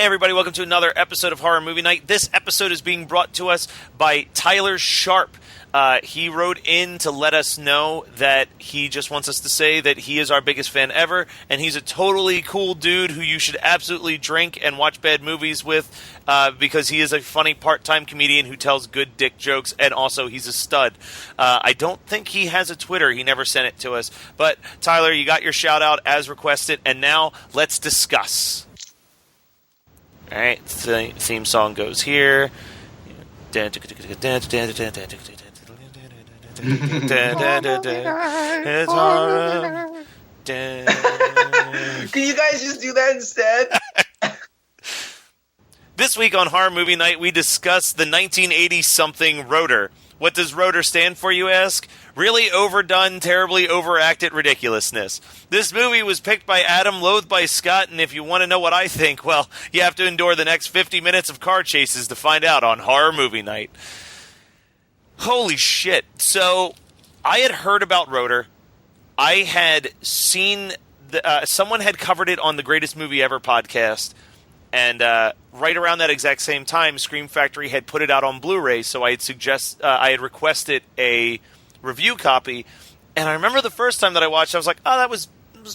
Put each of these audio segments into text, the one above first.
Hey everybody, welcome to another episode of Horror Movie Night. This episode is being brought to us by Tyler Sharp. He wrote in to let us know that he just wants us to say that he is our biggest fan ever, and he's a totally cool dude who you should absolutely drink and watch bad movies with, because he is a funny part-time comedian who tells good dick jokes, and also he's a stud. I don't think he has a Twitter. He never sent it to us. But Tyler, you got your shout-out as requested, and now let's discuss. All right, theme song goes here. Can you guys just do that instead? This week on Horror Movie Night, we discuss the 1980-something R.O.T.O.R. What does R.O.T.O.R stand for, you ask? Really overdone, terribly overacted ridiculousness. This movie was picked by Adam, loathed by Scott, and if you want to know what I think, well, you have to endure the next 50 minutes of car chases to find out on Horror Movie Night. Holy shit. So, I had heard about R.O.T.O.R. I had seen, someone had covered it on the Greatest Movie Ever podcast, and right around that exact same time, Scream Factory had put it out on Blu-ray, so I had requested a review copy, and I remember the first time that I watched, I was like, oh, that was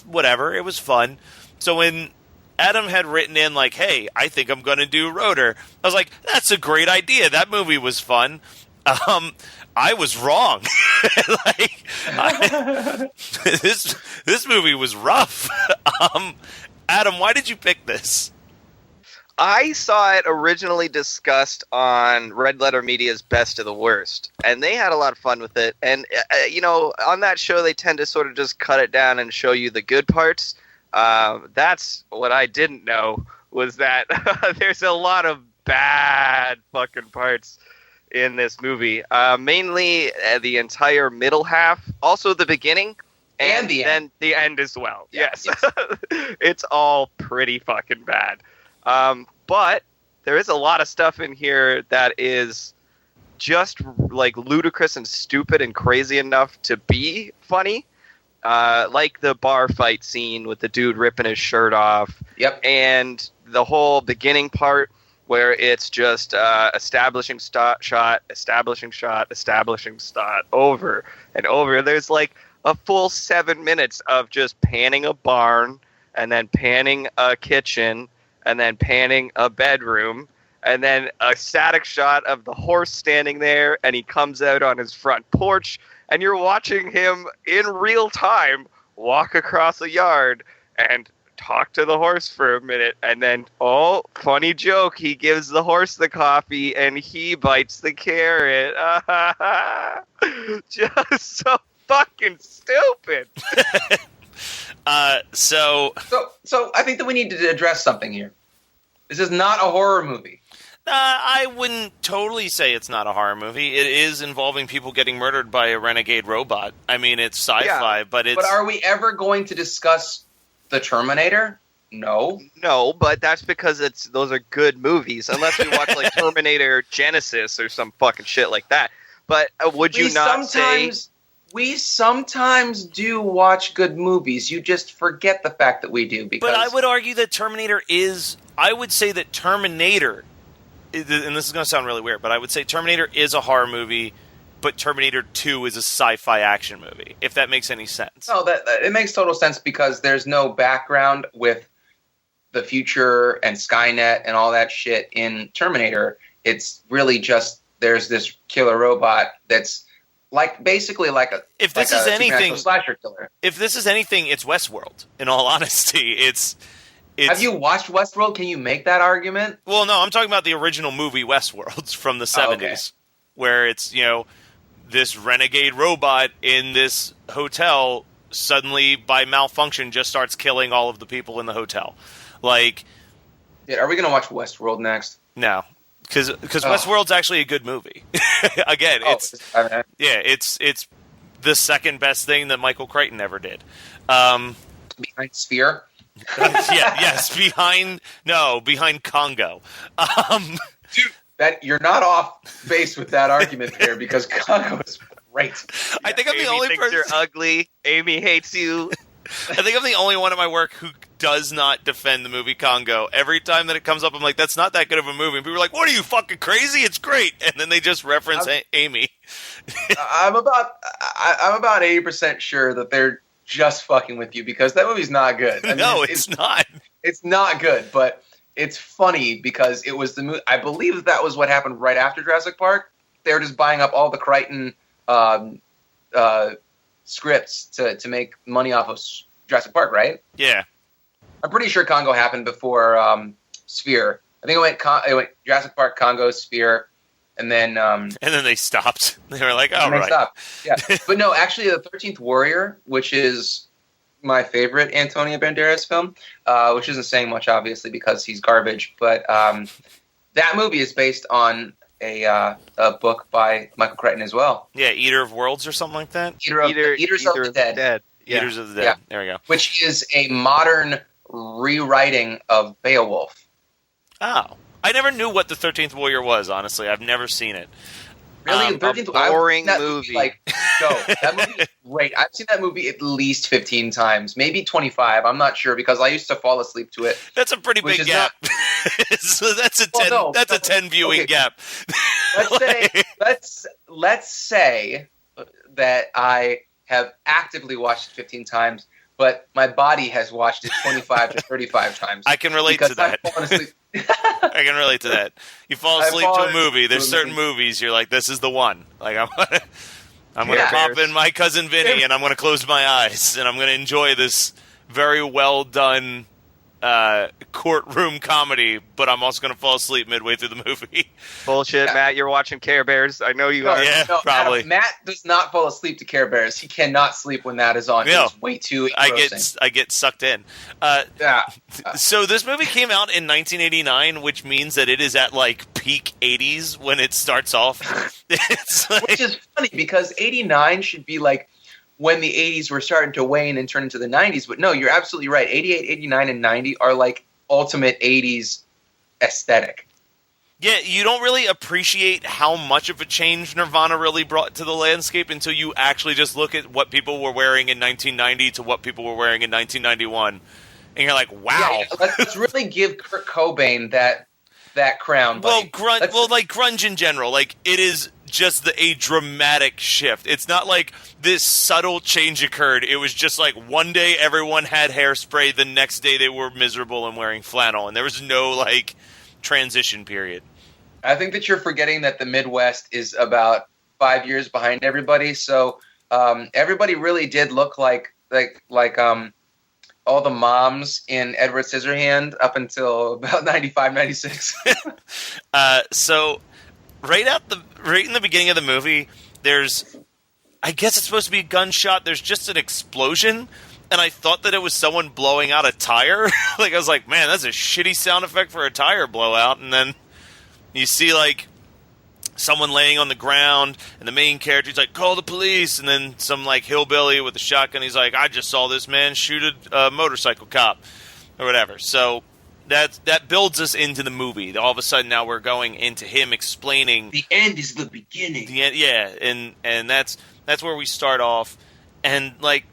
whatever, it was fun. So when Adam had written in, like, hey, I think I'm going to do R.O.T.O.R, I was like, that's a great idea, that movie was fun. I was wrong. This movie was rough. Adam, why did you pick this? I saw it originally discussed on Red Letter Media's Best of the Worst, and they had a lot of fun with it. And, on that show, they tend to sort of just cut it down and show you the good parts. That's what I didn't know, was that there's a lot of bad fucking parts in this movie. Mainly the entire middle half, also the beginning, and then the end as well. Yes. It's all pretty fucking bad. But there is a lot of stuff in here that is just like ludicrous and stupid and crazy enough to be funny. Like the bar fight scene with the dude ripping his shirt off. Yep. And the whole beginning part where it's just establishing shot, over and over. There's like a full 7 minutes of just panning a barn and then panning a kitchen and then panning a bedroom, and then a static shot of the horse standing there, and he comes out on his front porch, and you're watching him in real time walk across a yard and talk to the horse for a minute, and then, oh, funny joke, he gives the horse the coffee, and he bites the carrot. Just so fucking stupid. So I think that we need to address something here. This is not a horror movie. I wouldn't totally say it's not a horror movie. It is involving people getting murdered by a renegade robot. I mean, it's sci-fi, but it's... But are we ever going to discuss The Terminator? No. No, but that's because those are good movies, unless we watch like Terminator Genesis or some fucking shit like that. But would you not say... We sometimes do watch good movies. You just forget the fact that we do. Because... But I would argue that Terminator is... I would say that Terminator... And this is going to sound really weird, but I would say Terminator is a horror movie, but Terminator 2 is a sci-fi action movie, if that makes any sense. No, it makes total sense because there's no background with the future and Skynet and all that shit in Terminator. It's really just there's this killer robot that's basically like a slasher killer. If this is anything, it's Westworld. In all honesty, it's. Have you watched Westworld? Can you make that argument? Well, no, I'm talking about the original movie Westworld from the 70s, where it's this renegade robot in this hotel suddenly by malfunction just starts killing all of the people in the hotel. Like, yeah, are we going to watch Westworld next? No. Because Westworld's actually a good movie. Again, it's the second best thing that Michael Crichton ever did. Behind Sphere? Behind Congo. Dude, that you're not off base with that argument there because Congo is great. I think I'm the only person. You're ugly. Amy hates you. I think I'm the only one at my work who does not defend the movie Congo. Every time that it comes up, I'm like, that's not that good of a movie. And people are like, what are you, fucking crazy? It's great. And then they just reference Amy. I'm about 80% sure that they're just fucking with you because that movie's not good. I mean, No, it's not. It's not good, but it's funny because it was the movie. I believe that was what happened right after Jurassic Park. They were just buying up all the Crichton scripts to make money off of Jurassic Park, right? Yeah. I'm pretty sure Congo happened before Sphere. I think it went Jurassic Park, Congo, Sphere, and then they stopped. They were like, "All right." They stopped. Yeah, but no, actually, the 13th Warrior, which is my favorite Antonio Banderas film, which isn't saying much, obviously, because he's garbage. But that movie is based on a book by Michael Crichton as well. Yeah, Eater of Worlds or something like that. Eaters of the Dead. Yeah. Eaters of the Dead. Yeah. There we go. Which is a modern rewriting of Beowulf. Oh. I never knew what the 13th Warrior was, honestly. I've never seen it. Really? A boring movie. That movie is great. I've seen that movie at least 15 times, maybe 25. I'm not sure because I used to fall asleep to it. That's a pretty big gap. So that's a 10 viewing gap. Let's say that I have actively watched it 15 times, but my body has watched it 25 to 35 times. I can relate to that. I can relate to that. You fall asleep to a movie. There's certain movies you're like, this is the one. Like I'm gonna pop in My Cousin Vinny and I'm gonna close my eyes and I'm gonna enjoy this very well done courtroom comedy, but I'm also gonna fall asleep midway through the movie. Bullshit, Matt. You're watching Care Bears. I know you are. Yeah, probably. Adam, Matt does not fall asleep to Care Bears. He cannot sleep when that is on. No. It's way too engrossing. I get sucked in. So this movie came out in 1989, which means that it is at like peak 80s when it starts off. It's like, which is funny because 89 should be like when the 80s were starting to wane and turn into the 90s. But no, you're absolutely right. 88, 89, and 90 are like ultimate 80s aesthetic. Yeah, you don't really appreciate how much of a change Nirvana really brought to the landscape until you actually just look at what people were wearing in 1990 to what people were wearing in 1991. And you're like, wow. Yeah, let's really give Kurt Cobain that crown. Buddy. Well, like grunge in general, like it is just a dramatic shift. It's not like this subtle change occurred. It was just like one day everyone had hairspray, the next day they were miserable and wearing flannel, and there was no like transition period. I think that you're forgetting that the Midwest is about 5 years behind everybody. So everybody really did look like all the moms in Edward Scissorhand up until about 95, 96. So right in the beginning of the movie, I guess it's supposed to be a gunshot. There's just an explosion, and I thought that it was someone blowing out a tire. Like I was like, man, that's a shitty sound effect for a tire blowout. And then you see like someone laying on the ground, and the main character's like, call the police. And then some like hillbilly with a shotgun, he's like, I just saw this man shoot a motorcycle cop or whatever. So that builds us into the movie. All of a sudden now we're going into him explaining the end is the beginning. The end, yeah, and that's where we start off. And like,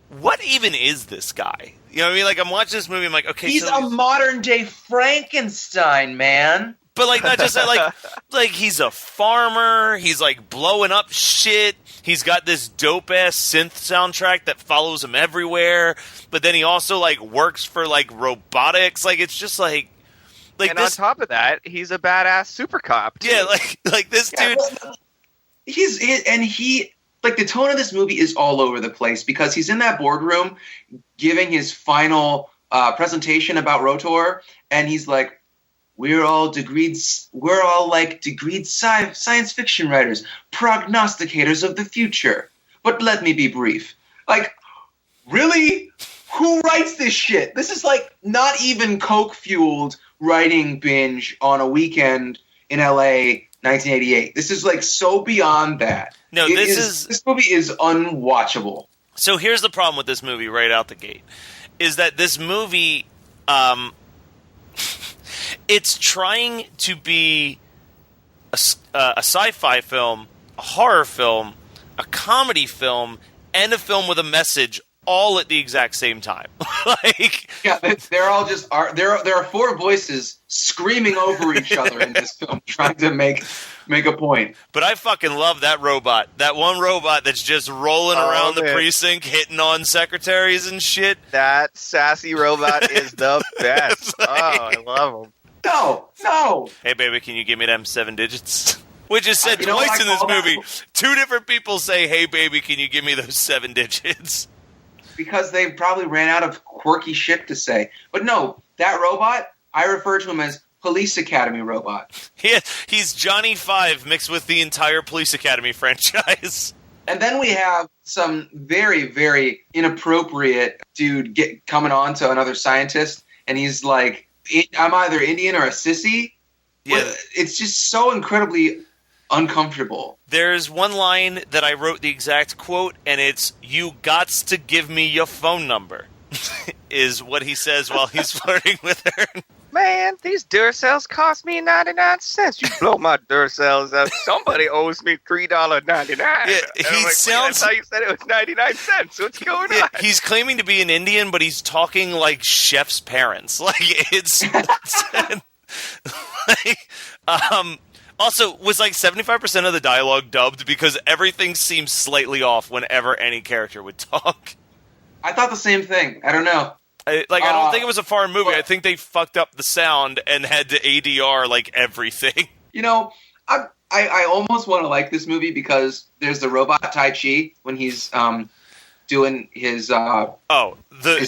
what even is this guy? You know what I mean? Like, I'm watching this movie, I'm like, okay, he's a modern day Frankenstein, man. But like, not just that, like he's a farmer. He's like blowing up shit. He's got this dope ass synth soundtrack that follows him everywhere. But then he also like works for like robotics. Like it's just like and this, on top of that, he's a badass super cop too. Yeah, like this dude. He like the tone of this movie is all over the place because he's in that boardroom giving his final presentation about R.O.T.O.R, and he's like, we're all degreed science fiction writers, prognosticators of the future. But let me be brief. Like, really? Who writes this shit? This is like not even coke-fueled writing binge on a weekend in LA 1988. This is like so beyond that. No, this movie is unwatchable. So here's the problem with this movie right out the gate, is that this movie, it's trying to be a sci-fi film, a horror film, a comedy film, and a film with a message all at the exact same time. Like, yeah, they're all just there are four voices screaming over each other in this film, trying to make a point. but I fucking love that robot. That one robot that's just rolling around the man. precinct, hitting on secretaries and shit. That sassy robot is the best. Oh, I love him. No. Hey, baby, can you give me them 7 digits? Which is said You know what twice I in this call that? movie. 2 different people say, hey, baby, can you give me those 7 digits? Because they probably ran out of quirky shit to say. But no, that robot, I refer to him as Police Academy robot. He's Johnny Five mixed with the entire Police Academy franchise. And then we have some very, very inappropriate dude coming on to another scientist, and he's like, I'm either Indian or a sissy. Yeah. It's just so incredibly uncomfortable. There's one line that I wrote the exact quote, and it's, "You gots to give me your phone number," is what he says while he's flirting with her. Man, these Duracells cost me 99 cents. You blow my Duracells out. Somebody owes me $3.99. Yeah, he sounds... I thought you said it was 99 cents. What's going Yeah, on? he's claiming to be an Indian, but he's talking like Chef's parents. Like, it's... Also, was like 75% of the dialogue dubbed because everything seems slightly off whenever any character would talk. I thought the same thing. I don't know. I don't think it was a foreign movie. I think they fucked up the sound and had to ADR like everything. You know, I almost want to like this movie because there's the robot Tai Chi when he's doing his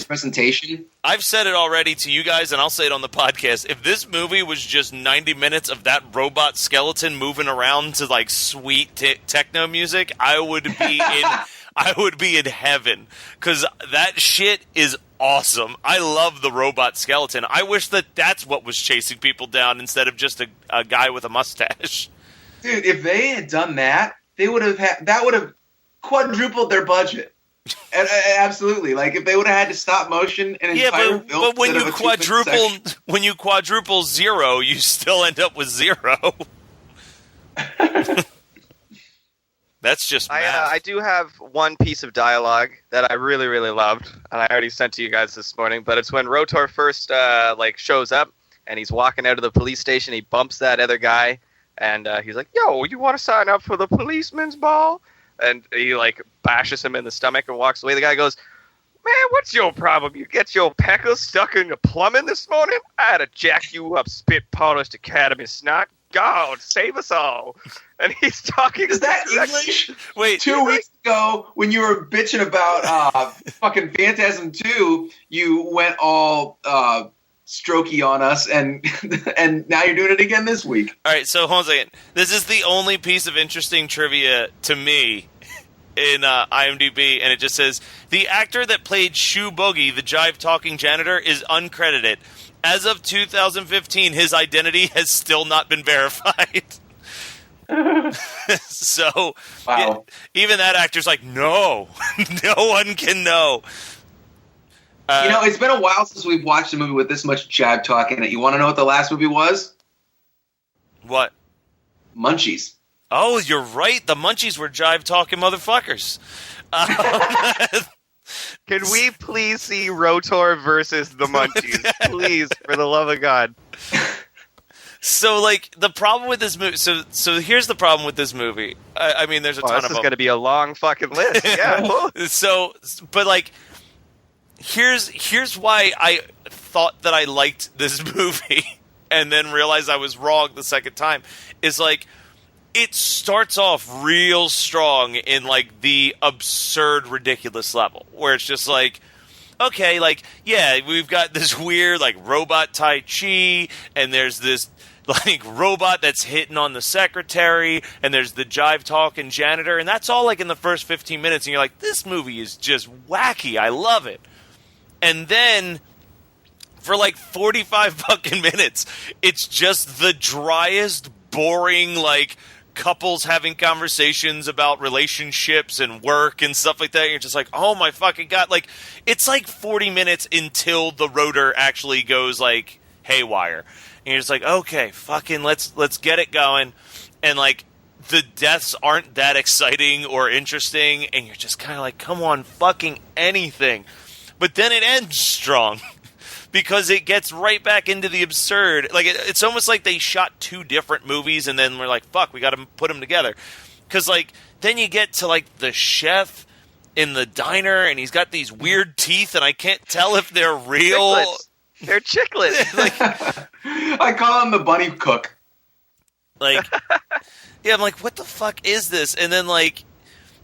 presentation. I've said it already to you guys, and I'll say it on the podcast. If this movie was just 90 minutes of that robot skeleton moving around to like sweet techno music, I would be in heaven, because that shit is awesome. I love the robot skeleton. I wish that's what was chasing people down instead of just a guy with a mustache. Dude, if they had done that, that would have quadrupled their budget. Absolutely. Like, if they would have had to stop motion an entire film. But when you quadruple zero, you still end up with zero. That's just math. I do have one piece of dialogue that I really, really loved, and I already sent to you guys this morning, but it's when R.O.T.O.R first shows up, and he's walking out of the police station, he bumps that other guy, and he's like, "Yo, you want to sign up for the policeman's ball?" And he bashes him in the stomach and walks away. The guy goes, "Man, what's your problem? You get your pecker stuck in the plumbing this morning? I had to jack you up, spit-polished academy snot. God, save us all." And he's talking... Is that English? Wait. 2 weeks ago, when you were bitching about fucking Phantasm 2, you went all strokey on us, and now you're doing it again this week. All right, so hold on a second. This is the only piece of interesting trivia to me in IMDb, and it just says, the actor that played Shoe Boogie, the jive-talking janitor, is uncredited. As of 2015, his identity has still not been verified. So, wow. Even that actor's like, no, no one can know. It's been a while since we've watched a movie with this much jive talk in it. You want to know what the last movie was? What? Munchies. Oh, you're right. The Munchies were jive-talking motherfuckers. Can we please see R.O.T.O.R versus the Munchies? Please, for the love of God. So, the problem with this movie... So here's the problem with this movie. I mean, there's a ton of them. This is going to be a long fucking list. Yeah. Here's why I thought that I liked this movie and then realized I was wrong the second time. Is it starts off real strong in the absurd, ridiculous level where it's just okay, we've got this weird robot Tai Chi, and there's this robot that's hitting on the secretary, and there's the jive talking janitor, and that's all in the first 15 minutes, and you're like, this movie is just wacky. I love it. And then for 45 fucking minutes, it's just the driest, boring, couples having conversations about relationships and work and stuff like that. And you're just like, oh my fucking God. It's 40 minutes until the rotor actually goes haywire. And you're just like, okay, fucking let's get it going. And the deaths aren't that exciting or interesting, and you're just kind of like, come on, fucking anything. But then it ends strong. Because it gets right back into the absurd. Like, it's almost like they shot two different movies, and then we're like, fuck, we gotta put them together. Because, like, then you get to, like, the chef in the diner, and he's got these weird teeth, and I can't tell if they're real. Chiclets. They're chiclets. Like, I call him the bunny cook. Like, yeah, I'm like, what the fuck is this? And then, like,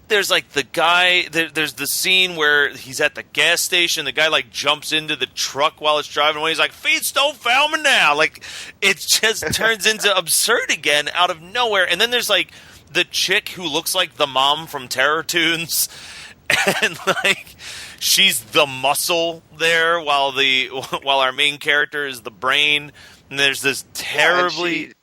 there's, like, the guy, there's the scene where he's at the gas station, the guy, like, jumps into the truck while it's driving away, he's like, feet don't fail me now! Like, it just turns into absurd again out of nowhere. And then there's, like, the chick who looks like the mom from Terror Toons, and, like, she's the muscle there, while our main character is the brain, and there's this terribly...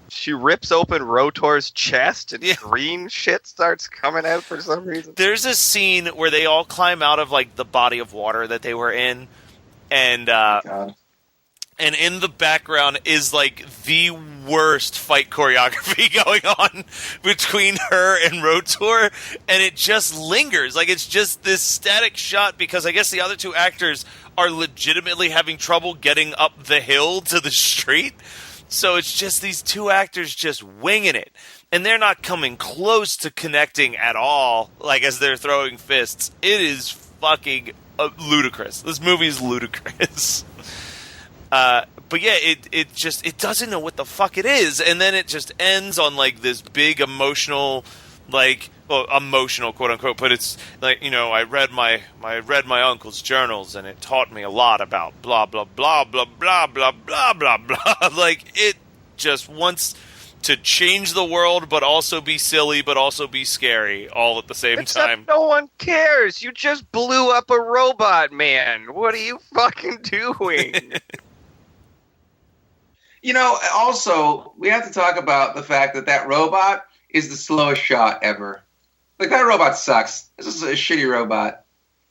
She rips open R.O.T.O.R's chest, and green shit starts coming out for some reason. There's a scene where they all climb out of, like, the body of water that they were in, and and in the background is, like, the worst fight choreography going on between her and R.O.T.O.R, and it just lingers. Like, it's just this static shot, because I guess the other two actors are legitimately having trouble getting up the hill to the street. So it's just these two actors just winging it. And they're not coming close to connecting at all, like, as they're throwing fists. It is fucking ludicrous. This movie is ludicrous. But yeah, it doesn't know what the fuck it is. And then it just ends on, like, this big emotional, like, well, emotional, quote unquote, but it's like, you know, I read my uncle's journals, and it taught me a lot about blah blah blah blah blah blah blah blah blah. Like, it just wants to change the world, but also be silly, but also be scary, all at the same time. No one cares. You just blew up a robot, man. What are you fucking doing? You know, also, we have to talk about the fact that robot is the slowest shot ever. Like, that robot sucks. This is a shitty robot.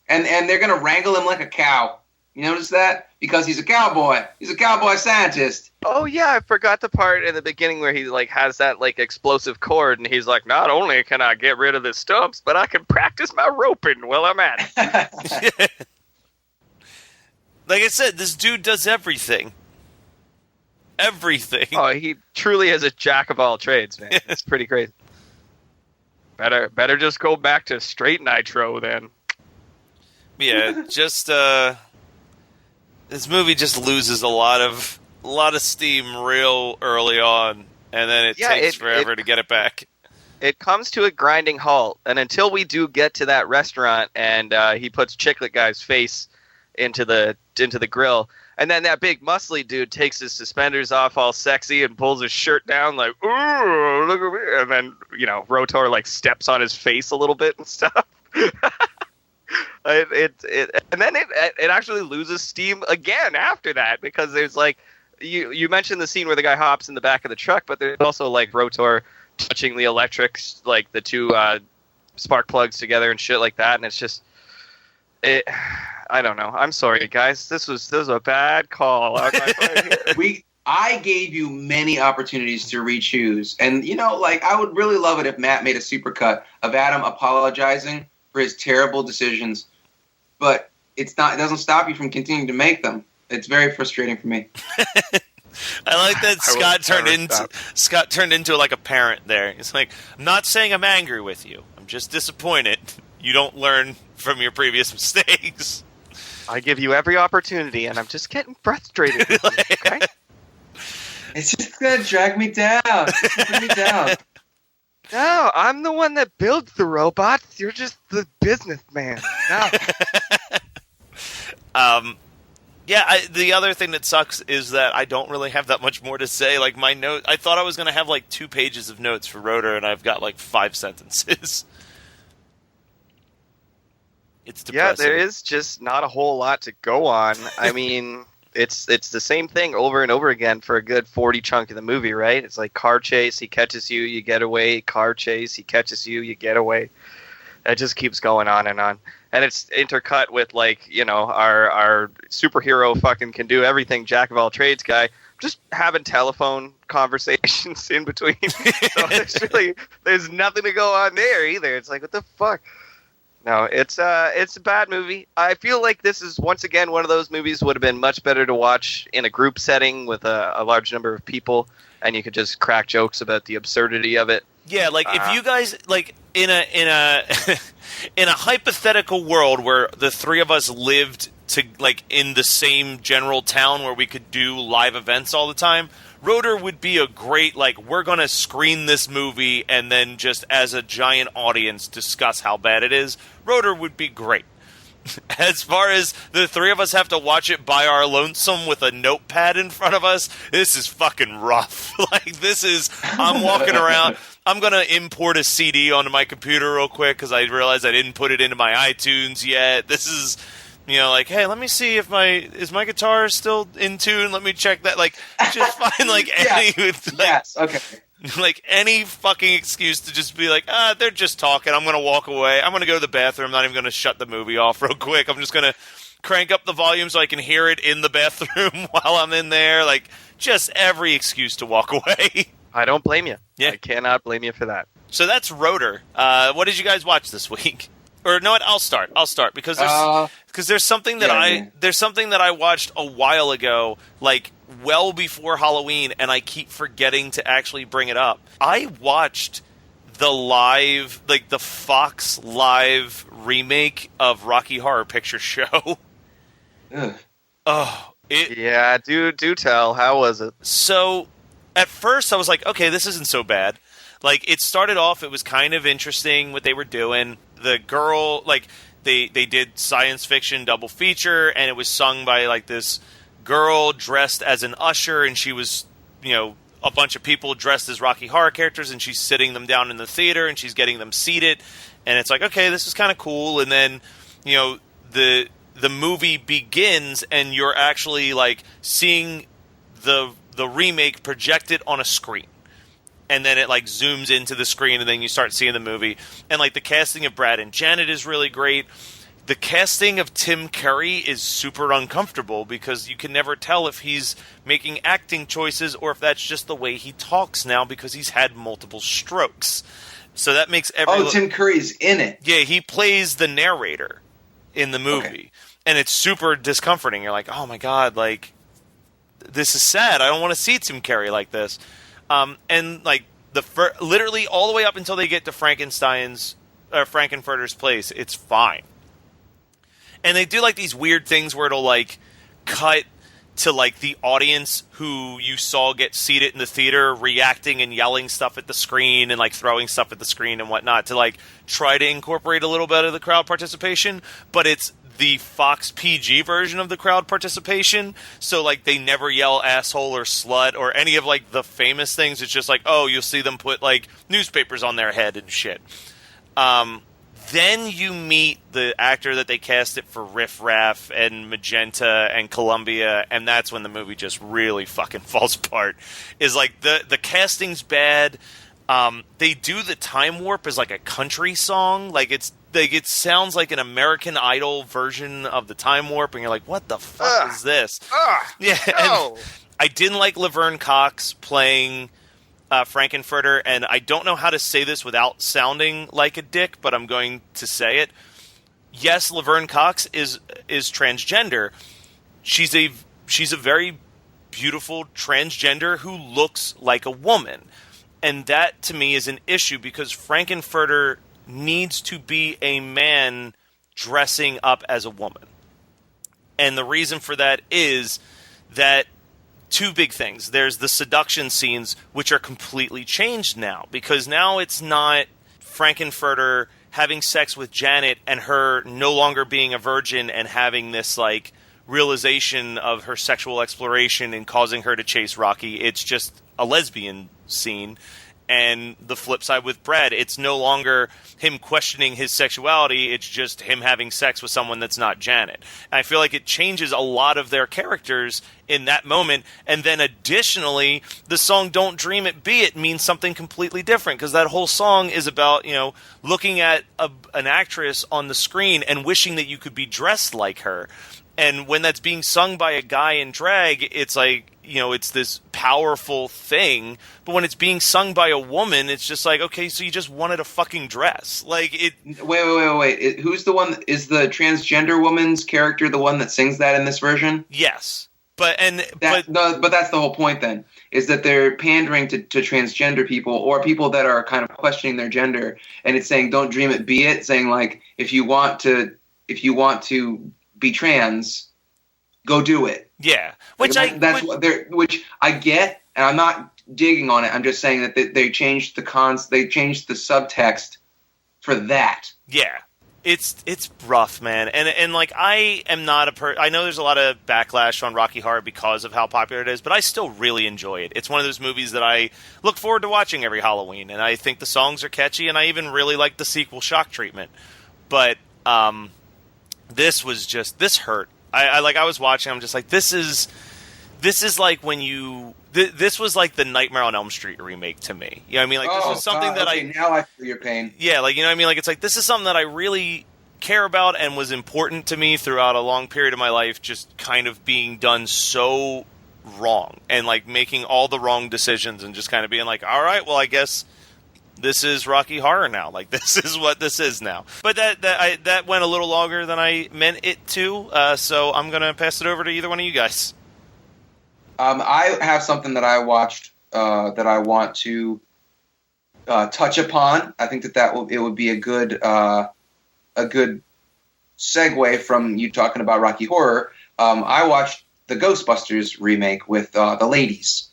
And they're going to wrangle him like a cow. You notice that? Because he's a cowboy. He's a cowboy scientist. Oh, yeah, I forgot the part in the beginning where he, like, has that, like, explosive cord, and he's like, not only can I get rid of the stumps, but I can practice my roping while I'm at it. Like I said, this dude does everything. Everything. Oh, he truly is a jack of all trades, man. It's pretty crazy. Better just go back to straight nitro then. Yeah, just this movie just loses a lot of steam real early on, and then it takes forever to get it back. It comes to a grinding halt, and until we do get to that restaurant, and he puts Chiclet Guy's face into the grill, and then that big muscly dude takes his suspenders off all sexy and pulls his shirt down like, ooh, look at me. And then, you know, R.O.T.O.R like steps on his face a little bit and stuff. And then it actually loses steam again after that, because there's like, you mentioned the scene where the guy hops in the back of the truck, but there's also like R.O.T.O.R touching the electrics, like the two spark plugs together and shit like that. And it's just, I don't know. I'm sorry, guys. This was a bad call. I gave you many opportunities to re-choose, and you know, like, I would really love it if Matt made a supercut of Adam apologizing for his terrible decisions, but it doesn't stop you from continuing to make them. It's very frustrating for me. I like that Scott turned into like a parent there. It's like, I'm not saying I'm angry with you. I'm just disappointed. You don't learn from your previous mistakes. I give you every opportunity, and I'm just getting frustrated with you, okay? It's just going to drag me down. Bring me down. No, I'm the one that builds the robots. You're just the businessman. No. Yeah, the other thing that sucks is that I don't really have that much more to say. Like, my note, I thought I was going to have like 2 pages of notes for R.O.T.O.R, and I've got like 5 sentences. It's depressing. Yeah, there is just not a whole lot to go on. I mean, it's the same thing over and over again for a good 40 chunk of the movie, right? It's like car chase, he catches you, you get away. Car chase, he catches you, you get away. It just keeps going on. And it's intercut with, like, you know, our superhero fucking can do everything, jack of all trades guy, just having telephone conversations in between. So there's nothing to go on there either. It's like, what the fuck? No, it's a bad movie. I feel like this is, once again, one of those movies would have been much better to watch in a group setting with a large number of people, and you could just crack jokes about the absurdity of it. Yeah, like if you guys like in a in a hypothetical world where the three of us lived to like in the same general town where we could do live events all the time, R.O.T.O.R would be a great, like, we're going to screen this movie and then just as a giant audience discuss how bad it is. R.O.T.O.R would be great. As far as the three of us have to watch it by our lonesome with a notepad in front of us, this is fucking rough. Like, this is, I'm walking around, I'm going to import a CD onto my computer real quick because I realized I didn't put it into my iTunes yet. This is... You know, like, hey, let me see if is my guitar still in tune? Let me check that. Like, just find like any, okay, like any fucking excuse to just be like, they're just talking. I'm gonna walk away. I'm gonna go to the bathroom. I'm not even gonna shut the movie off real quick. I'm just gonna crank up the volume so I can hear it in the bathroom while I'm in there. Like, just every excuse to walk away. I don't blame you. Yeah, I cannot blame you for that. So that's R.O.T.O.R. What did you guys watch this week? Or no, what? I'll start because there's something that there's something that I watched a while ago, like well before Halloween, and I keep forgetting to actually bring it up. I watched the Fox Live remake of Rocky Horror Picture Show. Ugh. Oh, yeah, do tell. How was it? So, at first I was like, okay, this isn't so bad. Like, it started off, it was kind of interesting what they were doing. The girl, like, they did science fiction double feature, and it was sung by, like, this girl dressed as an usher, and she was, you know, a bunch of people dressed as Rocky Horror characters, and she's sitting them down in the theater, and she's getting them seated, and it's like, okay, this is kind of cool, and then, you know, the movie begins, and you're actually, like, seeing the remake projected on a screen. And then it, like, zooms into the screen, and then you start seeing the movie. And, like, the casting of Brad and Janet is really great. The casting of Tim Curry is super uncomfortable because you can never tell if he's making acting choices or if that's just the way he talks now because he's had multiple strokes. So that makes Tim Curry's in it. Yeah, he plays the narrator in the movie. Okay. And it's super discomforting. You're like, oh, my God, like, this is sad. I don't want to see Tim Curry like this. And like literally all the way up until they get to Frankenfurter's place, it's fine. And they do like these weird things where it'll like cut to like the audience who you saw get seated in the theater reacting and yelling stuff at the screen and like throwing stuff at the screen and whatnot to like try to incorporate a little bit of the crowd participation, but it's the Fox PG version of the crowd participation, so like they never yell asshole or slut or any of like the famous things. It's just like, oh, you'll see them put like newspapers on their head and shit. Then you meet the actor that they casted for Riff Raff and Magenta and Columbia, and that's when the movie just really fucking falls apart. Is like the casting's bad. They do the Time Warp as like a country song, like it sounds like an American Idol version of the Time Warp, and you're like, what the fuck is this? Yeah, no. And I didn't like Laverne Cox playing Frankenfurter, and I don't know how to say this without sounding like a dick, but I'm going to say it. Yes, Laverne Cox is transgender. She's a very beautiful transgender who looks like a woman. And that, to me, is an issue because Frankenfurter needs to be a man dressing up as a woman. And the reason for that is that two big things. There's the seduction scenes, which are completely changed now, because now it's not Frankenfurter having sex with Janet and her no longer being a virgin and having this, like, realization of her sexual exploration and causing her to chase Rocky. It's just a lesbian scene. And the flip side with Brad, it's no longer him questioning his sexuality, it's just him having sex with someone that's not Janet. And I feel like it changes a lot of their characters in that moment. And then additionally, the song Don't Dream It Be It means something completely different, because that whole song is about, you know, looking at an actress on the screen and wishing that you could be dressed like her. And when that's being sung by a guy in drag, it's like, you know, it's this powerful thing. But when it's being sung by a woman, it's just like, okay, so you just wanted a fucking dress. Like, it... Wait. Who's the one? Is the transgender woman's character the one that sings that in this version? Yes. But that's the whole point then, is that they're pandering to transgender people or people that are kind of questioning their gender. And it's saying, don't dream it, be it. Saying, like, if you want to be trans, go do it. Yeah, which I get, and I'm not digging on it. I'm just saying that they changed they changed the subtext for that. Yeah, it's rough, man. And like, I am not I know there's a lot of backlash on Rocky Horror because of how popular it is, but I still really enjoy it. It's one of those movies that I look forward to watching every Halloween, and I think the songs are catchy, and I even really like the sequel, Shock Treatment. But this hurt. I was watching, I'm just like, this is like when this was like the Nightmare on Elm Street remake to me. You know what I mean? Like, this was something that now I feel your pain. Yeah, like, you know what I mean? Like, it's like, this is something that I really care about and was important to me throughout a long period of my life, just kind of being done so wrong and like making all the wrong decisions and just kind of being like, all right, well, I guess this is Rocky Horror now. Like, this is what this is now. But that went a little longer than I meant it to. So I'm gonna pass it over to either one of you guys. I have something that I watched that I want to touch upon. I think it would be a good segue from you talking about Rocky Horror. I watched the Ghostbusters remake with the ladies.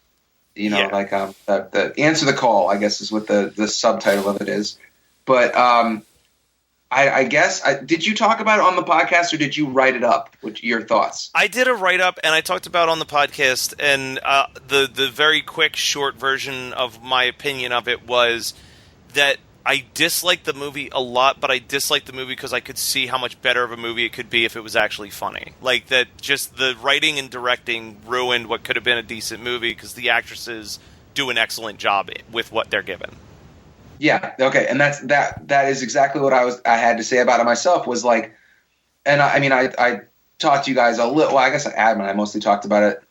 You know, like the Answer the Call, I guess, is what the subtitle of it is. But I guess, did you talk about it on the podcast, or did you write it up? Your thoughts? I did a write-up, and I talked about it on the podcast, and the very quick, short version of my opinion of it was that I disliked the movie a lot, but I disliked the movie because I could see how much better of a movie it could be if it was actually funny. Like, that just the writing and directing ruined what could have been a decent movie because the actresses do an excellent job with what they're given. Yeah, okay, and that is exactly what I had to say about it myself, was like, and I talked to you guys a little, well, I guess I mostly talked about it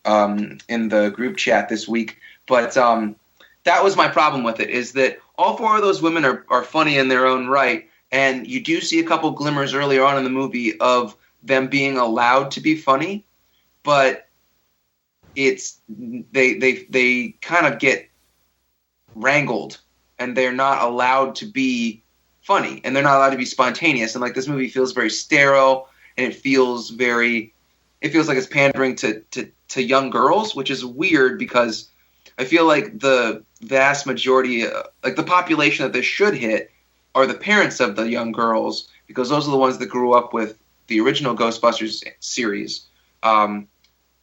in the group chat this week, but that was my problem with it, is that all four of those women are funny in their own right, and you do see a couple glimmers earlier on in the movie of them being allowed to be funny, but they kind of get wrangled, and they're not allowed to be funny, and they're not allowed to be spontaneous, and like, this movie feels very sterile, and it feels like it's pandering to young girls, which is weird because I feel like the vast majority, like the population that this should hit, are the parents of the young girls, because those are the ones that grew up with the original Ghostbusters series. And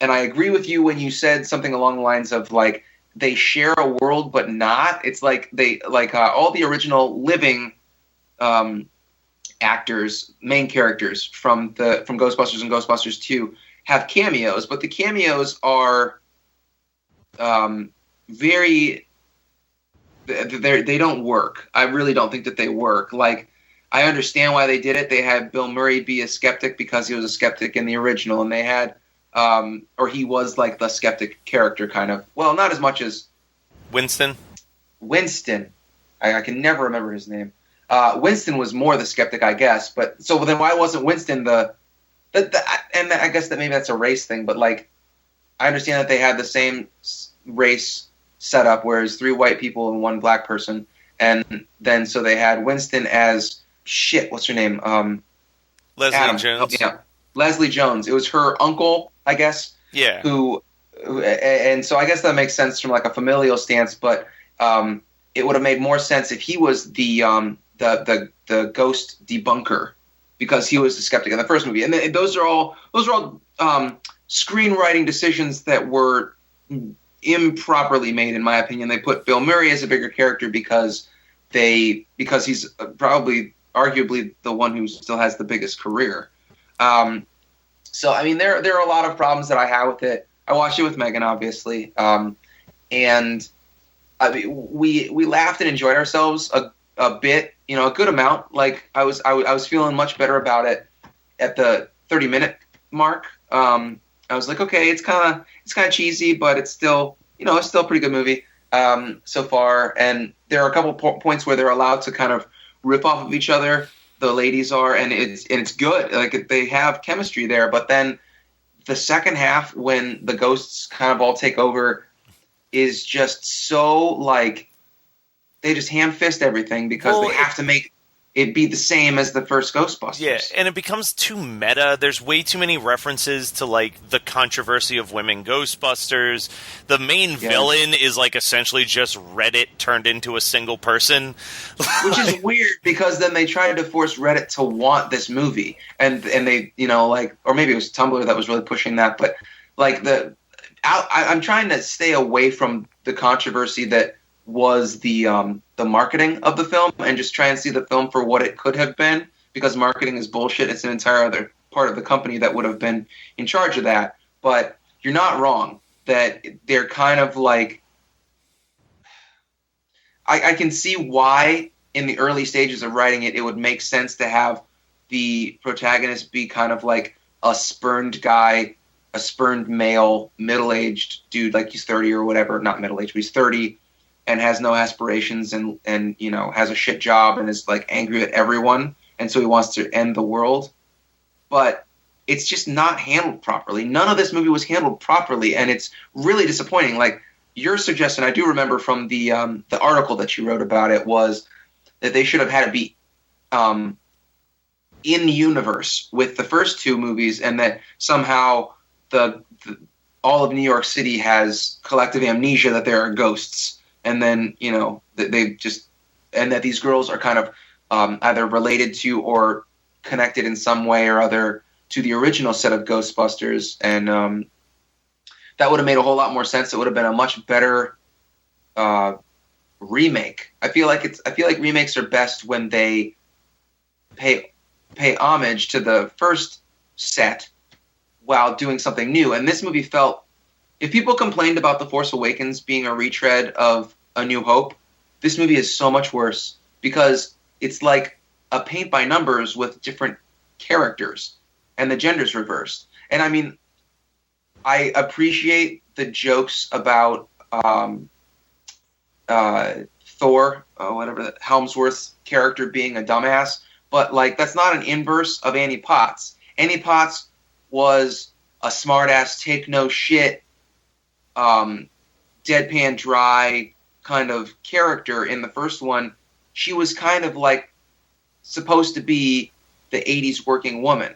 I agree with you when you said something along the lines of, like, they share a world but not. It's like they all the original living actors, main characters from Ghostbusters and Ghostbusters 2 have cameos, but the cameos are they don't work. I really don't think that they work. Like, I understand why they did it. They had Bill Murray be a skeptic because he was a skeptic in the original, and they had or he was like the skeptic character, kind of. Well, not as much as Winston. I can never remember his name. Winston was more the skeptic, I guess. But so then why wasn't Winston the and I guess that maybe that's a race thing, but like, I understand that they had the same race setup, whereas 3 white people and 1 black person, and then so they had Winston as what's her name? Leslie Jones. Yeah, Leslie Jones. It was her uncle, I guess. Yeah. Who and so I guess that makes sense from like a familial stance, but it would have made more sense if he was the ghost debunker, because he was the skeptic in the first movie. And those are all screenwriting decisions that were improperly made, in my opinion. They put Bill Murray as a bigger character because he's probably arguably the one who still has the biggest career. So I mean, there are a lot of problems that I have with it. I watched it with Megan, obviously, and I mean, we laughed and enjoyed ourselves a bit, a good amount. Like I was feeling much better about it at the 30-minute mark. I was like, okay, it's kind of cheesy, but it's still a pretty good movie so far. And there are a couple points where they're allowed to kind of rip off of each other. The ladies are, and it's good. Like they have chemistry there. But then the second half, when the ghosts kind of all take over, is just so like they just ham fist everything because they have to make it be the same as the first Ghostbusters. Yeah, and it becomes too meta. There's way too many references to, like, the controversy of women Ghostbusters. The main villain is, like, essentially just Reddit turned into a single person. Which is weird, because then they tried to force Reddit to want this movie. And they, or maybe it was Tumblr that was really pushing that. But, like, I'm trying to stay away from the controversy that was the marketing of the film, and just try and see the film for what it could have been, because marketing is bullshit. It's an entire other part of the company that would have been in charge of that. But you're not wrong that they're kind of like, I can see why in the early stages of writing it would make sense to have the protagonist be kind of like a spurned guy, a spurned male, middle-aged dude, like he's 30 or whatever, not middle-aged, but he's 30, and has no aspirations, and has a shit job, and is like angry at everyone, and so he wants to end the world. But it's just not handled properly. None of this movie was handled properly, and it's really disappointing. Like your suggestion, I do remember from the article that you wrote about it, was that they should have had it be in universe with the first two movies, and that somehow all of New York City has collective amnesia that there are ghosts. And then, and that these girls are kind of either related to or connected in some way or other to the original set of Ghostbusters. And that would have made a whole lot more sense. It would have been a much better remake. I feel like remakes are best when they pay homage to the first set while doing something new. And this movie felt, if people complained about The Force Awakens being a retread of A New Hope, this movie is so much worse, because it's like a paint by numbers with different characters, and the gender's reversed. And I mean, I appreciate the jokes about Thor, whatever, Helmsworth's character being a dumbass, but like that's not an inverse of Annie Potts. Annie Potts was a smartass, take no shit, deadpan dry kind of character in the first one. She was kind of like supposed to be the 80s working woman.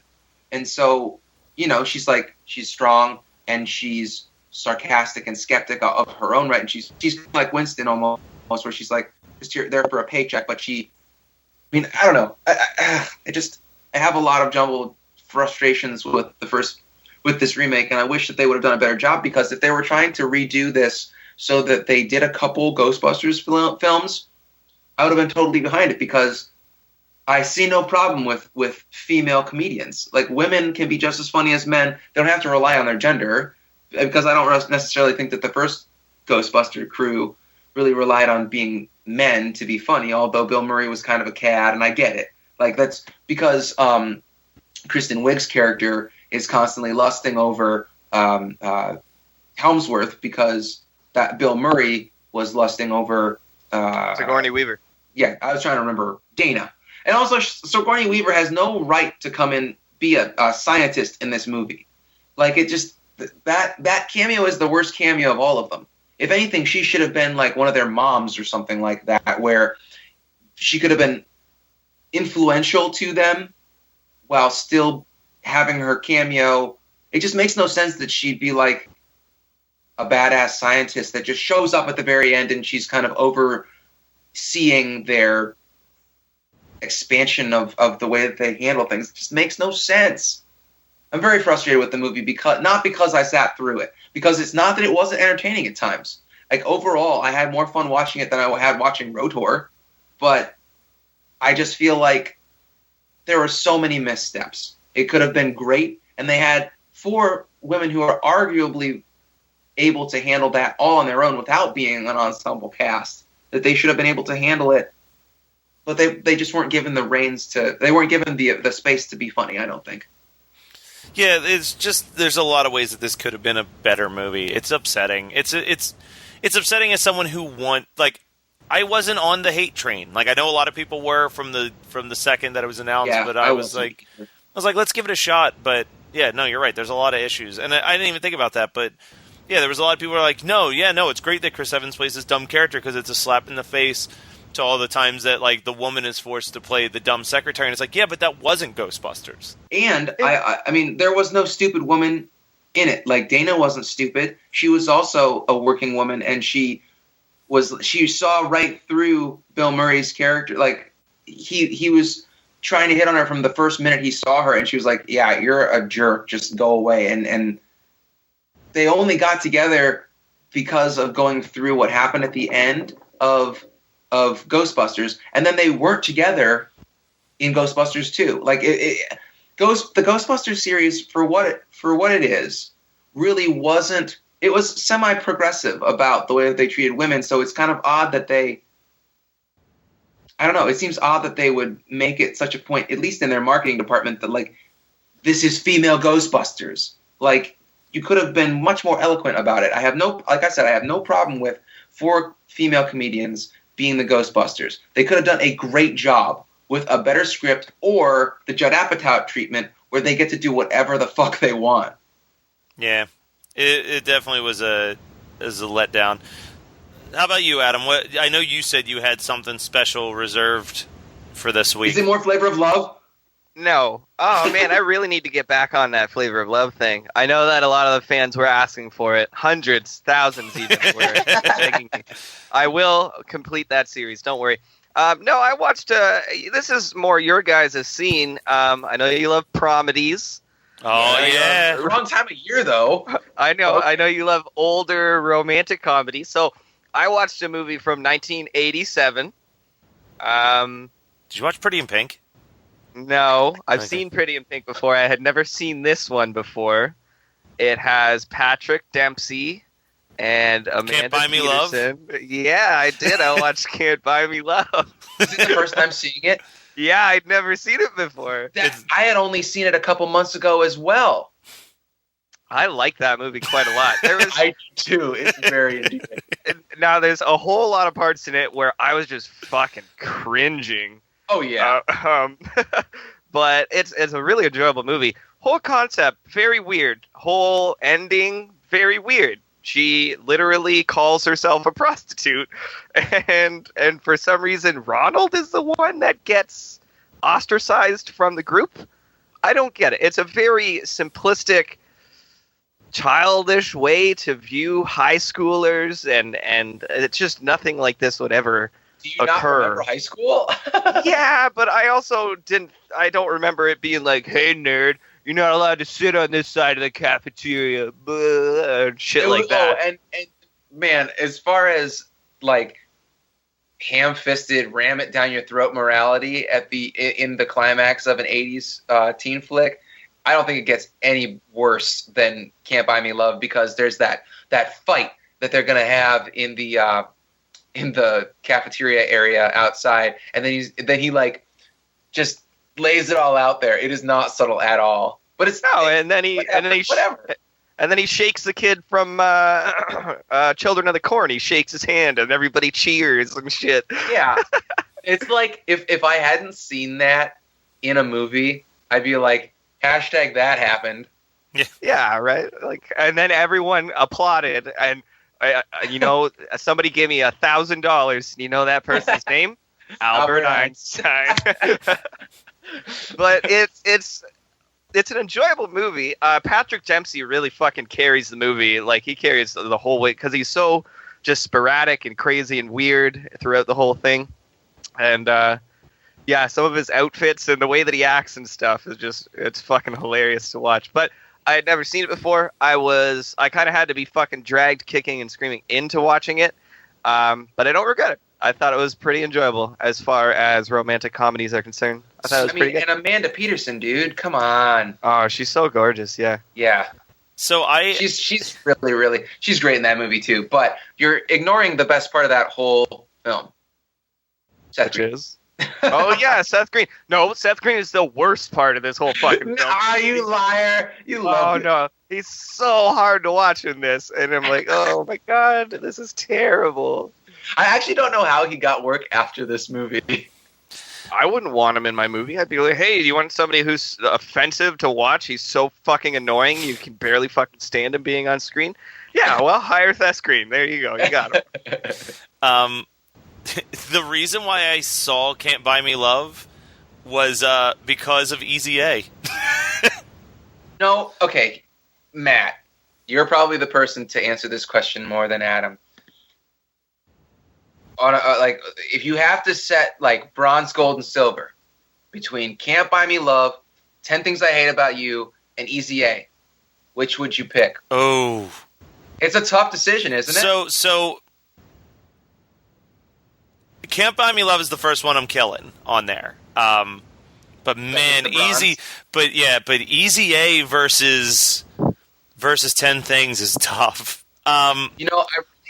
And so, she's strong, and she's sarcastic and skeptic of her own right. And she's like Winston almost, where she's like just there for a paycheck. But I don't know. I have a lot of jumbled frustrations with this remake, and I wish that they would have done a better job, because if they were trying to redo this so that they did a couple Ghostbusters films, I would have been totally behind it, because I see no problem with female comedians. Like, women can be just as funny as men. They don't have to rely on their gender, because I don't necessarily think that the first Ghostbuster crew really relied on being men to be funny, although Bill Murray was kind of a cad, and I get it. Like, that's because Kristen Wiig's character is constantly lusting over Helmsworth, because that Bill Murray was lusting over Sigourney Weaver. Yeah, I was trying to remember Dana. And also, Sigourney Weaver has no right to come and be a scientist in this movie. Like, it just, that cameo is the worst cameo of all of them. If anything, she should have been like one of their moms or something like that, where she could have been influential to them while still having her cameo. It just makes no sense that she'd be like a badass scientist that just shows up at the very end, and she's kind of overseeing their expansion of the way that they handle things. It just makes no sense. I'm very frustrated with the movie, not because I sat through it, because it's not that it wasn't entertaining at times. Like, overall, I had more fun watching it than I had watching R.O.T.O.R, but I just feel like there were so many missteps. It could have been great, and they had 4 women who are arguably able to handle that all on their own without being an ensemble cast, that they should have been able to handle it, but they just weren't given the reins to, they weren't given the space to be funny, I don't think. Yeah, it's just there's a lot of ways that this could have been a better movie. It's upsetting. It's upsetting as someone who I wasn't on the hate train. Like I know a lot of people were from the second that it was announced, but I was like, let's give it a shot. But yeah, no, you're right. There's a lot of issues, and I didn't even think about that. But yeah, there was a lot of people who were like, no, it's great that Chris Evans plays this dumb character because it's a slap in the face to all the times that like the woman is forced to play the dumb secretary, and it's like, yeah, but that wasn't Ghostbusters. And I mean, there was no stupid woman in it. Like Dana wasn't stupid. She was also a working woman, and she saw right through Bill Murray's character. Like he was trying to hit on her from the first minute he saw her, and she was like, "Yeah, you're a jerk. Just go away." And they only got together because of going through what happened at the end of Ghostbusters, and then they weren't together in Ghostbusters 2. Like the Ghostbusters series, for what it is, really wasn't. It was semi-progressive about the way that they treated women, so it's kind of odd that I don't know, it seems odd that they would make it such a point, at least in their marketing department, that like, this is female Ghostbusters. Like, you could have been much more eloquent about it. I have no problem with 4 female comedians being the Ghostbusters. They could have done a great job with a better script or the Judd Apatow treatment where they get to do whatever the fuck they want. Yeah. It definitely was a letdown. How about you, Adam? I know you said you had something special reserved for this week. Is it more Flavor of Love? No. Oh, man, I really need to get back on that Flavor of Love thing. I know that a lot of the fans were asking for it. Hundreds, thousands even were begging me. I will complete that series. Don't worry. No, I watched... this is more your guys' scene. I know you love Promedies. Oh, yeah. Wrong time of year, though. I know. Okay. I know you love older romantic comedies. So I watched a movie from 1987. Did you watch Pretty in Pink? No, I've seen Pretty in Pink before. I had never seen this one before. It has Patrick Dempsey and Amanda Can't Buy Me Love? Yeah, I did. I watched Can't Buy Me Love. Is it the first time seeing it? Yeah, I'd never seen it before. I had only seen it a couple months ago as well. I like that movie quite a lot. I do too. It's very endearing. Now, there's a whole lot of parts in it where I was just fucking cringing. Oh, yeah. But it's a really enjoyable movie. Whole concept, very weird. Whole ending, very weird. She literally calls herself a prostitute, and for some reason, Ronald is the one that gets ostracized from the group. I don't get it. It's a very simplistic, childish way to view high schoolers, and it's just nothing like this would ever Do you not occur. remember high school? Yeah, but I also I don't remember it being like, hey, nerd, you're not allowed to sit on this side of the cafeteria, and shit like that. Oh, and man, as far as like ham-fisted, ram it down your throat morality in the climax of an 80s teen flick, I don't think it gets any worse than Can't Buy Me Love, because there's that fight that they're gonna have in the cafeteria area outside, and then he like just lays it all out there. It is not subtle at all, but it's no. And then he whatever. And then he shakes the kid from Children of the Corn. He shakes his hand, and everybody cheers and shit. Yeah, it's like if I hadn't seen that in a movie, I'd be like, hashtag that happened. Yeah, right. Like, and then everyone applauded, and somebody gave me $1,000. You know that person's name? Albert Einstein. But it's an enjoyable movie. Patrick Dempsey really fucking carries the movie. Like, he carries the whole way because he's so just sporadic and crazy and weird throughout the whole thing. And yeah, some of his outfits and the way that he acts and stuff is it's fucking hilarious to watch. But I had never seen it before. I kind of had to be fucking dragged kicking and screaming into watching it. But I don't regret it. I thought it was pretty enjoyable as far as romantic comedies are concerned. I thought it was pretty good. And Amanda Peterson, dude, come on. Oh, she's so gorgeous, yeah. Yeah. So she's really, really, she's great in that movie too. But you're ignoring the best part of that whole film. Which is? Oh yeah, Seth Green. No, Seth Green is the worst part of this whole fucking film. Nah, you liar! You love it. No, he's so hard to watch in this, and I'm like, oh my god, this is terrible. I actually don't know how he got work after this movie. I wouldn't want him in my movie. I'd be like, hey, do you want somebody who's offensive to watch? He's so fucking annoying. You can barely fucking stand him being on screen. Yeah, well, hire Seth Green. There you go. You got him. The reason why I saw Can't Buy Me Love was because of Easy A. No, okay, Matt, you're probably the person to answer this question more than Adam. On like, if you have to set like bronze, gold, and silver between Can't Buy Me Love, 10 Things I Hate About You, and Easy A, which would you pick? Oh, it's a tough decision, isn't it? So Can't Buy Me Love is the first one I'm killing on there. But man, Easy A versus 10 Things is tough.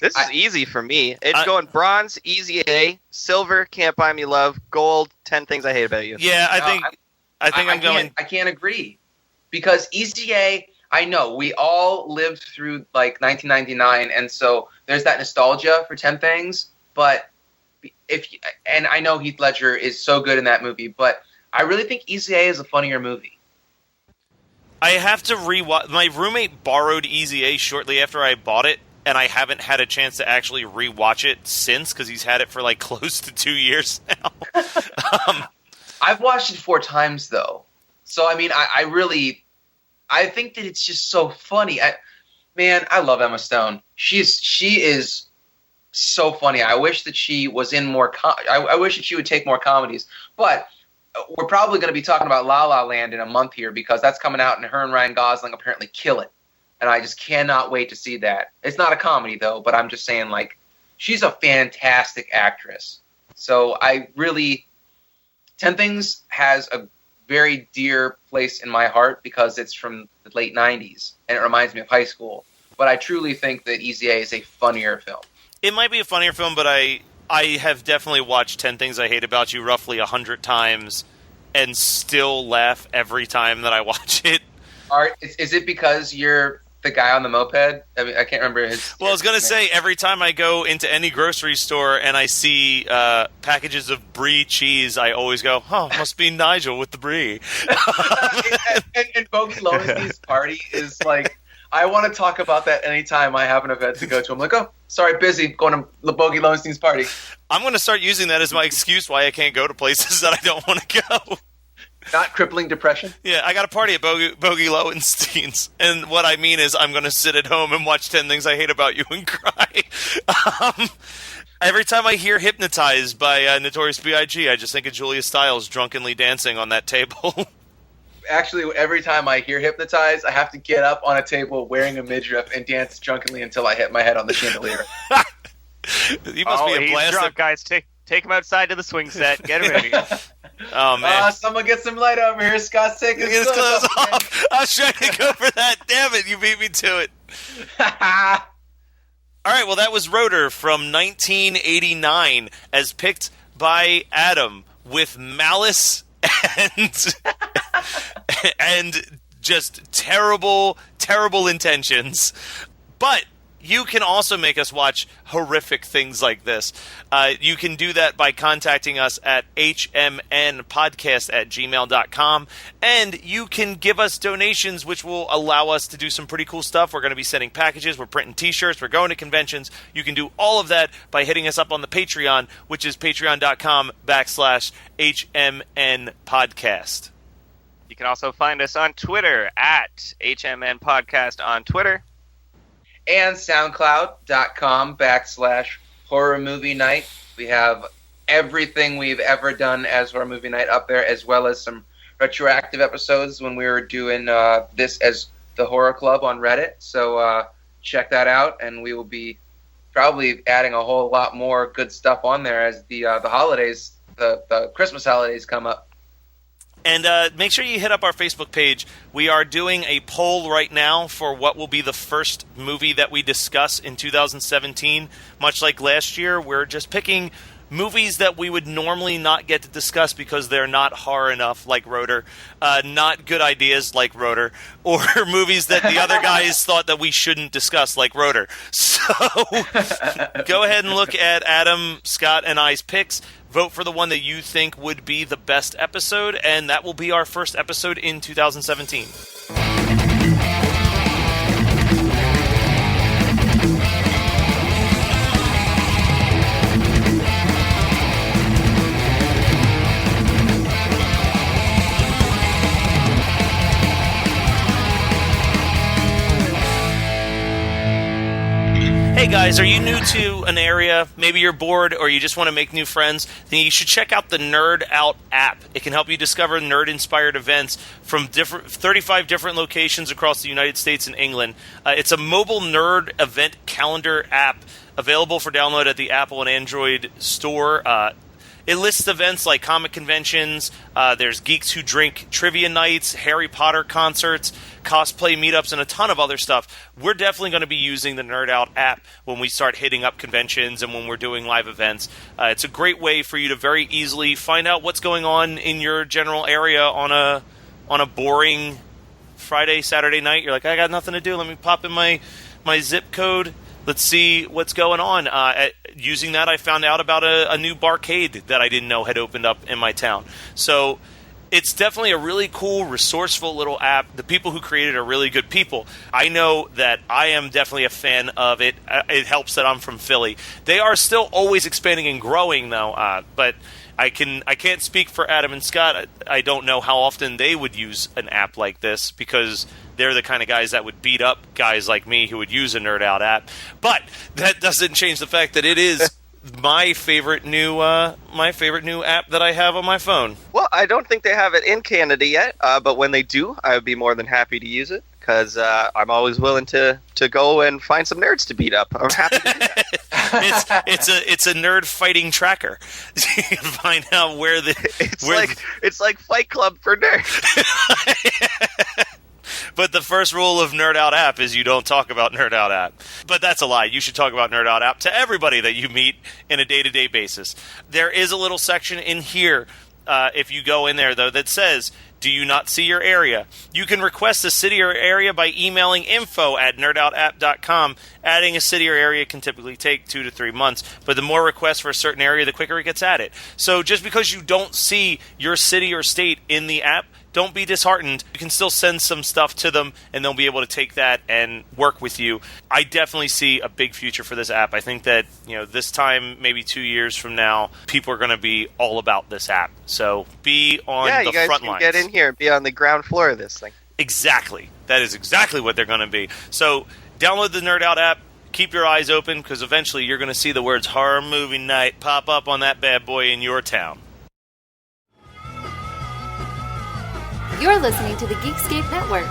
This is easy for me. It's going bronze, Easy A, silver, Can't Buy Me Love, gold, 10 Things I Hate About You. Yeah, I can't agree, because Easy A, I know we all lived through like 1999, and so there's that nostalgia for 10 Things. But and I know Heath Ledger is so good in that movie, but I really think Easy A is a funnier movie. I have to rewatch. My roommate borrowed Easy A shortly after I bought it, and I haven't had a chance to actually rewatch it since, because he's had it for like close to 2 years now. I've watched it 4 times though, so I mean, I think that it's just so funny. I love Emma Stone. She is so funny. I wish that she was in more. I wish that she would take more comedies. But we're probably going to be talking about La La Land in a month here, because that's coming out, and her and Ryan Gosling apparently kill it. And I just cannot wait to see that. It's not a comedy though, but I'm just saying, like, she's a fantastic actress. So 10 Things has a very dear place in my heart because it's from the late 90s and it reminds me of high school. But I truly think that Easy A is a funnier film. It might be a funnier film, but I have definitely watched 10 Things I Hate About You roughly 100 times and still laugh every time that I watch it. Is it because you're the guy on the moped? I mean, I can't remember his... Well, I was going to say, every time I go into any grocery store and I see packages of brie cheese, I always go, must be Nigel with the brie. and Bogey Lowenstein's party is like... I want to talk about that anytime I have an event to go to. I'm like, oh, sorry, busy, going to Bogey Lowenstein's party. I'm going to start using that as my excuse why I can't go to places that I don't want to go. Not crippling depression? Yeah, I got a party at Bogey Lowenstein's, and what I mean is I'm going to sit at home and watch 10 Things I Hate About You and cry. Every time I hear Hypnotized by Notorious B.I.G., I just think of Julia Stiles drunkenly dancing on that table. Actually, every time I hear Hypnotized, I have to get up on a table wearing a midriff and dance drunkenly until I hit my head on the chandelier. You must be a blast. Drunk, guys. Take him outside to the swing set. Get him ready. Oh, man. Someone get some light over here. Scott's taking his clothes off. I was trying to go for that. Damn it, you beat me to it. All right, well, that was R.O.T.O.R from 1989, as picked by Adam, with malice and just terrible, terrible intentions. But you can also make us watch horrific things like this. You can do that by contacting us at hmnpodcast@gmail.com, and you can give us donations, which will allow us to do some pretty cool stuff. We're going to be sending packages, we're printing t-shirts, we're going to conventions. You can do all of that by hitting us up on the Patreon, which is patreon.com/hmnpodcast. You can also find us on Twitter at hmnpodcast on Twitter. And SoundCloud.com/Horror Movie Night. We have everything we've ever done as Horror Movie Night up there, as well as some retroactive episodes when we were doing this as the Horror Club on Reddit. So check that out, and we will be probably adding a whole lot more good stuff on there as the holidays, the Christmas holidays come up. And make sure you hit up our Facebook page. We are doing a poll right now for what will be the first movie that we discuss in 2017. Much like last year, we're just picking movies that we would normally not get to discuss because they're not horror enough, like R.O.T.O.R, not good ideas, like R.O.T.O.R, or movies that the other guys thought that we shouldn't discuss, like R.O.T.O.R. So go ahead and look at Adam, Scott, and I's picks. Vote for the one that you think would be the best episode, and that will be our first episode in 2017. Hey guys, are you new to an area? Maybe you're bored or you just want to make new friends? Then you should check out the Nerd Out app. It can help you discover nerd-inspired events from 35 different locations across the United States and England. It's a mobile nerd event calendar app available for download at the Apple and Android store. It lists events like comic conventions, there's Geeks Who Drink trivia nights, Harry Potter concerts, cosplay meetups, and a ton of other stuff. We're definitely going to be using the Nerd Out app when we start hitting up conventions and when we're doing live events. It's a great way for you to very easily find out what's going on in your general area on a boring Friday, Saturday night. You're like, I got nothing to do. Let me pop in my zip code. Let's see what's going on. Using that, I found out about a new barcade that I didn't know had opened up in my town. So it's definitely a really cool, resourceful little app. The people who created are really good people. I know that I am definitely a fan of it. It helps that I'm from Philly. They are still always expanding and growing, though. But I can't speak for Adam and Scott. I don't know how often they would use an app like this because they're the kind of guys that would beat up guys like me who would use a Nerd Out app. But that doesn't change the fact that it is my favorite new app that I have on my phone. Well, I don't think they have it in Canada yet, but when they do, I would be more than happy to use it because I'm always willing to go and find some nerds to beat up. I'm happy to do that. it's a nerd fighting tracker. You can find out where it's like Fight Club for nerds. But the first rule of Nerd Out app is you don't talk about Nerd Out app. But that's a lie. You should talk about Nerd Out app to everybody that you meet in a day-to-day basis. There is a little section in here, if you go in there, though, that says, do you not see your area? You can request a city or area by emailing info@nerdoutapp.com. Adding a city or area can typically take 2 to 3 months, but the more requests for a certain area, the quicker it gets added. So just because you don't see your city or state in the app, don't be disheartened. You can still send some stuff to them, and they'll be able to take that and work with you. I definitely see a big future for this app. I think that this time, maybe 2 years from now, people are going to be all about this app. So be on the front lines. Yeah, you guys can get in here and be on the ground floor of this thing. Exactly. That is exactly what they're going to be. So download the Nerd Out app. Keep your eyes open because eventually you're going to see the words horror movie night pop up on that bad boy in your town. You're listening to the Geekscape Network.